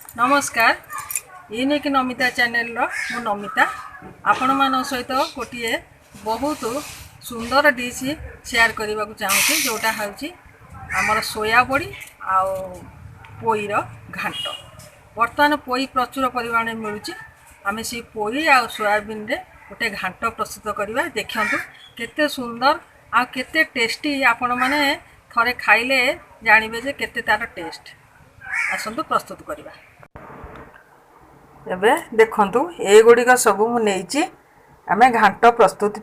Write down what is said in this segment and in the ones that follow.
नमस्कार unique Namita channel मु नमिता आपण मान सहित गोटे बहुत सुंदर डिश शेयर करने को चाहूँगी जोटा हूँ आमर सोयाबड़ी आउ पोईर घाट। बर्तमान पोई प्रचुर परिमाण मिलूँ आम से पोई आ सोयाबीन रे गोटे घाट प्रस्तुत करवा देखु केते सुंदर आ केते टेस्टी आपण मैंने थरे खाइले जानवे जे केते तार टेस्ट। आसतु प्रस्तुत करवा। एबे देखंतु ए गुड़िक सब मुझे आम घाट प्रस्तुति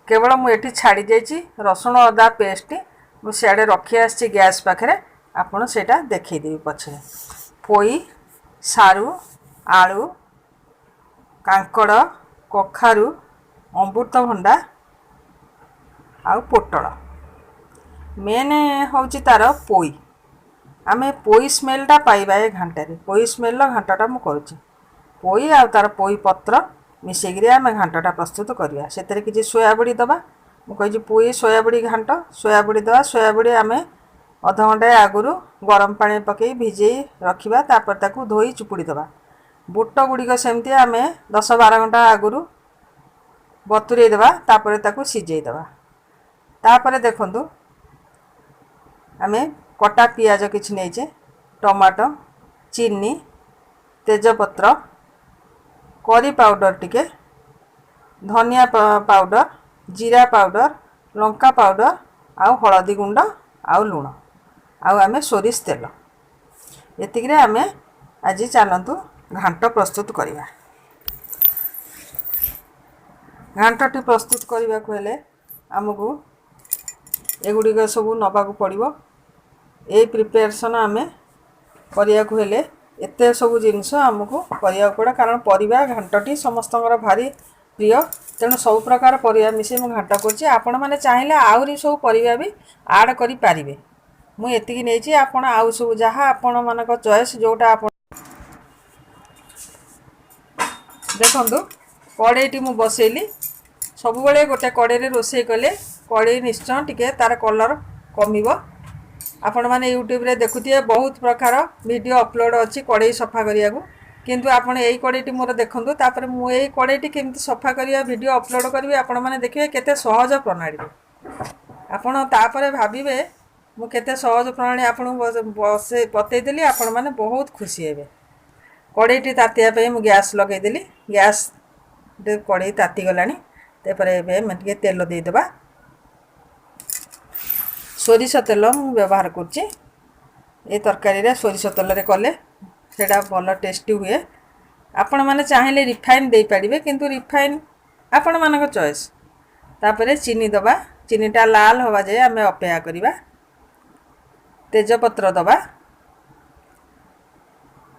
केवल मुझे छाड़ी जाइए रसुण अदा पेस्ट मुझे रखी आसी गैस पाखे आपड़ से देखईदेवी पछे पोई सारू आलू कांकड़ कखारू अमृतभंडा आउ पोटल मेन हूँ तार पोई आमे पोई स्मेलटा पाइबा ए घाटे पोई स्मेल घाटटा मु करुच्ची पोई आ तार पोई पत्र मिसेक आम घाटटा प्रस्तुत करवा से किसी सोयाबड़ी दबा मुझे पोई सोयाबड़ी घाट सोयाबड़ी दबा सोयाबड़ी आम अध घंटे आगु गरम पानी पकई भिजे रखा तापर ताकू धोई चुपुड़ी दबा बुट गुड़िक सेमती आम 10-12 घंटा आगु बतुरे दबा तापर ताकू सिझे दबा तापर देखंतु आम कटा पियाज किछि नहींचे टमाटो चीनी तेजपत्र करी पाउडर टिके धनिया पाउडर जीरा पाउडर लंका पाउडर आउ हलदी गुंड आउ लुण आउ आमे सोरिष तेल एतिक आमे आज चलतु घाट प्रस्तुत करवा। घाटटी प्रस्तुत करने को हेले आमको एगुड़िक सब नबाक पड़ो ये प्रिपेरेसन आम करने को हेले एते सब जिनस आमको करने पड़ा कारण परिवा घाटटी समस्त भारी प्रिय तेणु सब प्रकार परिवा मिसे मु घाट कर आपण मैंने चाहिए आहरी सब परिवा भी आड करि पारिबे मुझे नहीं आपण आउ सब जहाँ आपण मान चॉइस जोटा आप देखंतु कड़ेटी मु बसैली सब बेले गोटे कड़े रोषे कले कड़े निश्चय टिके तार कलर कमिबो। आपण माने यूट्यूब रे देखुथिए बहुत प्रकार वीडियो अपलोड अच्छी कड़े सफा करिया को किंतु आपण एई कड़ेटी मोर देखंतु तापर मु एई कड़ेटी केमती सफा करिया वीडियो अपलोड करिवे आपण माने देखिए केते सहज प्रणाली आपण तापर भाबिबे मु केते सहज प्रणाली आपण बसे बतई देली आपण माने बहुत खुशी हेबे। कड़ेटी तातिया पे मु गैस लगई देली गैस दे कड़े ताती गलानी तापर एबे मैं टिके तेल दे देबा सोरिष तेल मु व्यवहार करछि ए तरकारी रे सोरिष तेल रे कले सेडा भल टेस्टी हुए आपण माने चाहिले रिफाइन दे पारिबे किंतु रिफाइन आपण मानक चॉइस तापरे चीनी दबा चीनीटा लाल होवा जाए आमे अपेक्षा करिबा तेजपत्र दबा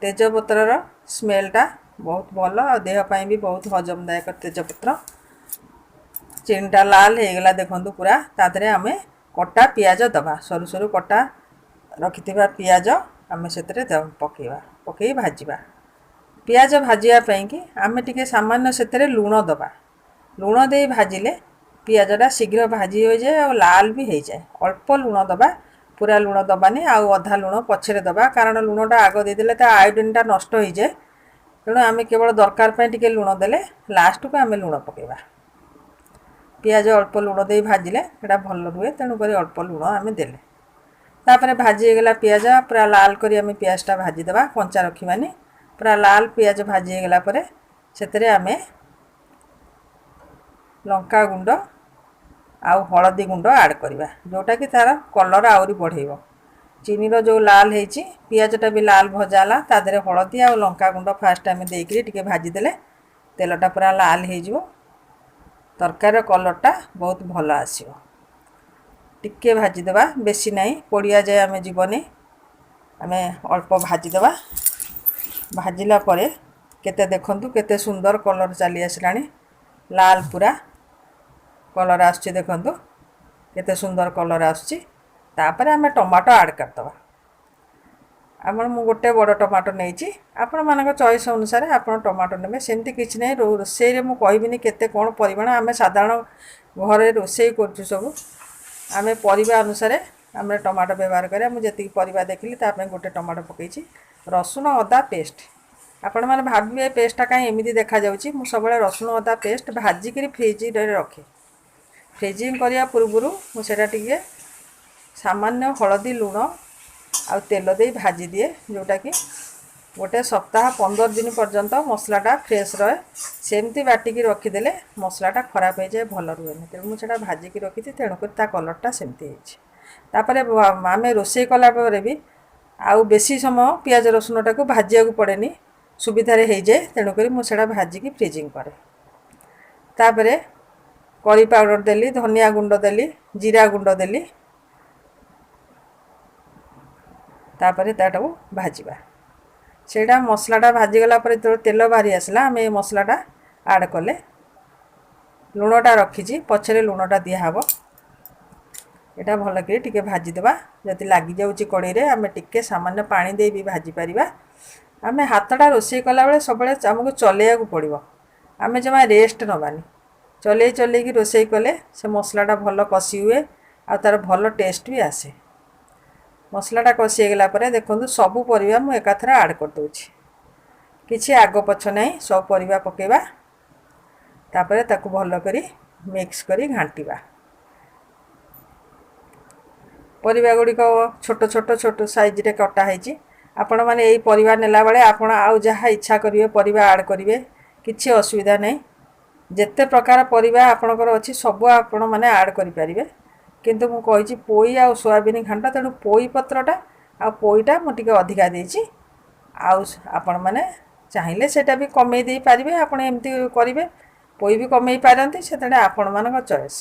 तेजपत्रर स्मेलटा बहुत भल आ देह पाई भी बहुत हजमदायक तेजपत्र चीनीटा लाल हो गला देखंतु पूरा तादरे आमे कटा पियाज दबा सरू सरू कटा रखि पियाज आम से पकेवा पकई भाजवा पियाज भाजापी कि आम टे सामान्य से लुण दबा लुण दे भाजिले पियाजटा शीघ्र भाजी हो जाए और लाल भी हो जाए अल्प लुण दबा पूरा लुण दबानी आउ अधा लुण पछरे दबा कारण लुणटा आग देदेले ता आयोडीनटा नष्ट हो जाए तेणु आम केवल दरकार टे लुण देले लास्ट को आम लुण पकेवा पियाज अल्प लुण दे भाजिले सेटा भल रुए तेणुक अल्प लुण आम देले तापर भाजीगला पियाज पूरा लाल करी आम पियाजटा भाजीदेवा कंचा रखिबानी पूरा लाल पियाज भाजीगला परे सेतरे आम लंका गुंड आउ हलदी गुंड ऐड करवा जोटा कि तार कलर आउरी बढ़ेइबो चीनीर जो लाल होइछि पियाजटा भी लाल भजाला तादरे हलदी आउ लंका गुंड फास्ट आम देइकरी टिके भाजीदेले तेलटा पूरा लाल हो तरकार कलरटा बहुत भल आसिबो टिके भाजीदेवा बेसी नहीं पोड़िया जाए आम जीवनी आम अल्प भाजीदेवा भाजिला परे केते देखंतु केते सुंदर कलर चली आसलानी लाल पूरा कलर आसछि देखंतु केते सुंदर कलर आसछि तापर आम टमाटो ऐड करदबा आपण मु गोटे बड़ टमाटो नहीं आपण मानक चॉइस अनुसार आपण टमाटो नेबे सेमती किछि नहीं रोषे रे मु कहबिनी केते कोन परिमाण आम साधारण घरे रोषे करछु सब आम परिवा अनुसार आम टमाटो व्यवहार करें मुझे जी परिवा देखली गोटे टमाटो पकई रसुण अदा पेस्ट आपण मैंने भावे पेस्टा कहीं एमती देखा जाऊँगी मुझे सब रसुण अदा पेस्ट भाजिक फ्रिज रखे फ्रिजिंग करने पूर्वर मुझे टे सामान्य हलदी लुण आ तेल दे भाजी दिए जोटा कि गोटे सप्ताह 15 दिन पर्यंत मसलाटा फ्रेश रहे सेमती बाटिकी रखीदे मसलाटा खराब हो जाए भल रुए तेणु मुझे भाजिकी रखी तेणुक कलरटा सेमती आम रोसे कलापर भी आउ बेसी समय पियाज रसुणटा को भाजिया पड़ेनी सुविधार हो जाए तेणुक मुझे भाजिकी फ्रिजिंग करे तापरे करी पाउडर देली धनिया गुंड देली जीरा गुंड देली तापरे ताटाକୁ भाजिबा सेटा मसलाटा भाजीगला जो तेल बाहरी आसला आम मसलाटा आड कले लुणटा रखी पछरे लुणटा दिहब यहाँ भल कि टे भाजीदेवा जदि लग जाऊँगी कड़े में आम टे सामान्य पानी दे भी भाजी पारिबा आम हाथटा रोषे कला बेले सब आमको चलैया पड़ो आम जमा रेस्ट नबानी चलै चलै कि रोषे कले से मसलाटा भल कषि हुए आ तार भल टेस्ट भी आसे मसलाटा कषिगला देखो सबू परिबा मु एकाथर आड कर दूची किछि आग पछ नहीं सब परिबा पकेबा तापरे ताकू भल करी मिक्स करी घांटीबा परिबा गुड़िक छोट छोट छोट साइज रे कटा है आपण मैंने यही परिबा नेला बेले आपण आउ जहाँ इच्छा करिवे परिबा आड करिवे किछि असुविधा नहीं जेते प्रकार परिबा आपणकर अछि सब आपण माने आड करि परिबे किंतु मु कहिछि पोई आ सोयाबीन घांटा तेणु पोई पत्रटा आ पोईटा मु टिके अधिका देछि आउ आपण माने चाहिए सेटा भी कमे दे पारिबे आपण एमती करिवे पोई भी कमे पारंती सेतडे आपण मानक चॉइस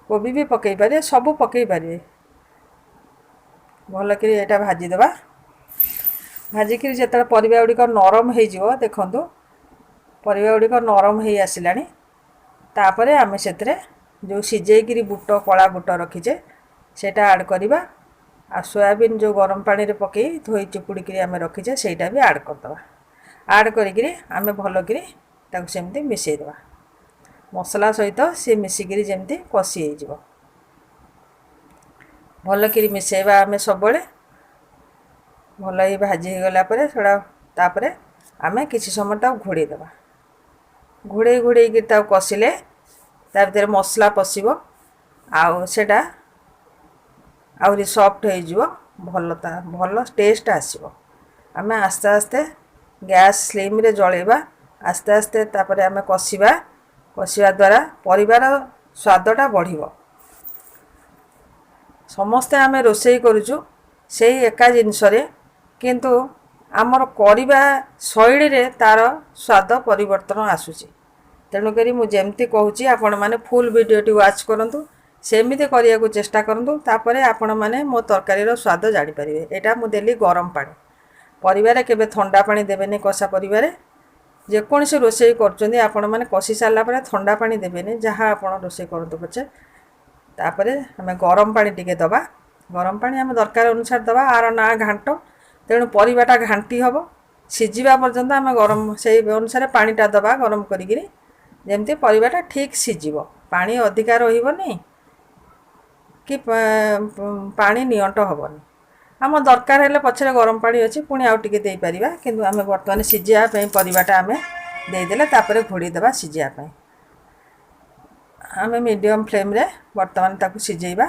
कोबी भी पकई पारे सब पकई पारे भल कि एटा भाजी देबा भाजिक जिते परिबा गुड़िक नरम हो देखु परिबा गुड़िक नरम हो आसलानी तापरे आमे सेतरे जो सिजेकी बुट कला बुट रखीचे सेटा आड करवा आ सोयाबीन जो गरम पानी रे पकई धोई चिपुड़ी आमे रखीचे सेटा भी आड करदवा आड करी आमे भल कि सेमती मिसईदेवा मसला सहित सी मिसिकी जमती कषि हो भल कि मिसेबा आमे सब भल ही भाजी गला तापरे आमे किसी समय तक घोड़े देवा घोड़े घोड़े कषिले ता भीतर मसला पशिब आउ सेटा आउरी सॉफ्ट हो भल भल टेस्ट आसीबो आमे आस्ते आस्ते गैस स्लिम रे जळेबा आस्ते आस्ते तापरे आमे कषिबा द्वारा परिवार स्वादटा बढ़िबो समस्ते आमे रोषेई करूछु सेही एका जिनस रे किंतु आमर करिबा शैली रे तार स्वाद परिवर्तन आसुची तेणुक मुझे कहूँ आपण मैंने फुल वीडियोटी वाच करूँ सेमती करने को चेष्टा करूँ तापर आपण मैंने मो तरकारी स्वाद जानीपारे यहाँ मुझे गरम पानी परिवार केबे ठंडा पानी देवेनि कषा परिवार जेकोसी रोषे कर आपण मैंने कषि सारापर ठंडा पानी देवेनि जहाँ आप रोषे करूँ पचे तापर आम गरम पानी टिके दबा गरम पानी आम दरकार अनुसार दबा आर ना घांट तेणु परिवाटा घांटी हम सीझा पर्यंत आम गरम से अनुसार पानीटा दबा गरम करी जमती परिवाटा ठीक सीझिब पानी अधिका रही कि पानी नियंट हेनी आम दरकार हेल्ले पछरे गरम पानी अच्छी पुणी आउ टिके दे पारिबा किंतु आम बर्तमान सीझापी परिवाटा आम देदेले तापर घोड़ी देबा सीझापी आम मीडियम फ्लेम रे बर्तमान ताकू सीझेबा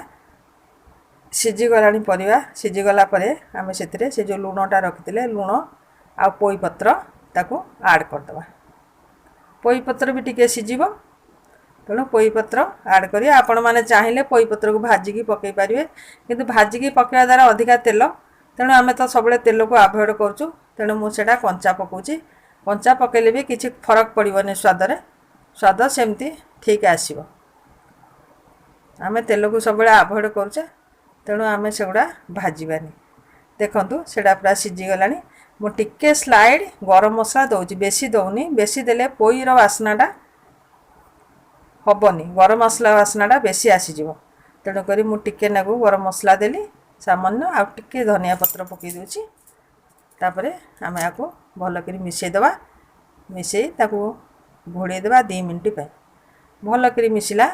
सीझीगला परिवा सीझीगला आम से जो लुणटा रखिले लुण आ पोई पत्र ताकू आड करदबा पोई पत्र भी टिके सीझिब तेणु पोई पत्र आड करी आपण मैंने चाहिए पोई पत्र को भाजिकी पकई पारे किंतु भाजिकी पकड़ा द्वारा अधिका तेल तेणु आम तो सब तेल को आभोड करूँ तेणु मुझे कंचा पकाउची कंचा पकईले भी किसी फरक पड़ोनी स्वाद सेमती ठीक आसब आम तेल को सब आभोड करुचे तेणु आम से गुड़ा भाजबानी देखु से पूरा सीझीगला मु टिके स्लाइड गरम मसला दौची बेसी दौनी बेसी देले पोईर बास्नाटा हेनी गरम मसला बास्नाटा बेसी आसीज तेणुक मु टिके नागु गरम मसला देली सामान्य आ टिके धनिया पत्र पकई दूची तापर आम या भल कर मिसईदेवा मिसई ताकू घोड़े देवा 2 मिनट पे भल कर मिसला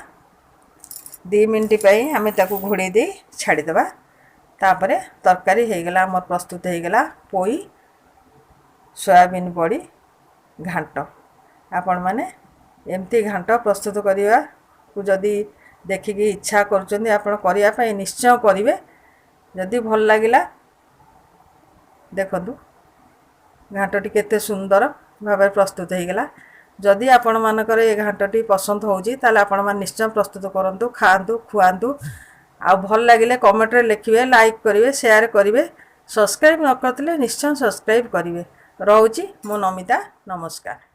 2 मिनट पे आम ताकू घोड़े दे छाड़ीदेवा तापरे तरकारी ହେଇଗଲା ଆମର ପ୍ରସ୍ତୁତ ହେଇଗଲା ପୋଇ ସୋୟାବିନ ବଡ଼ି ଘାଣ୍ଟ। आपण माने एमती घांट प्रस्तुत करवा जदि देखिकी इच्छा करुँच आप निश्चय करेंगे। जदि भल लगिला देखु घांटी केते सुंदर भाव प्रस्तुत होगा। जदि आपण मानकर ये घांटी पसंद होची ताले आपण मान निश्चय प्रस्तुत करंतु खाआंतु खुआंतु आ भल लगिले कमेंट रे लिखिबे लाइक करिवे शेयर करिवे सब्सक्राइब न करथिले निश्चय सब्सक्राइब करिवे। रहउची मो नमिता नमस्कार।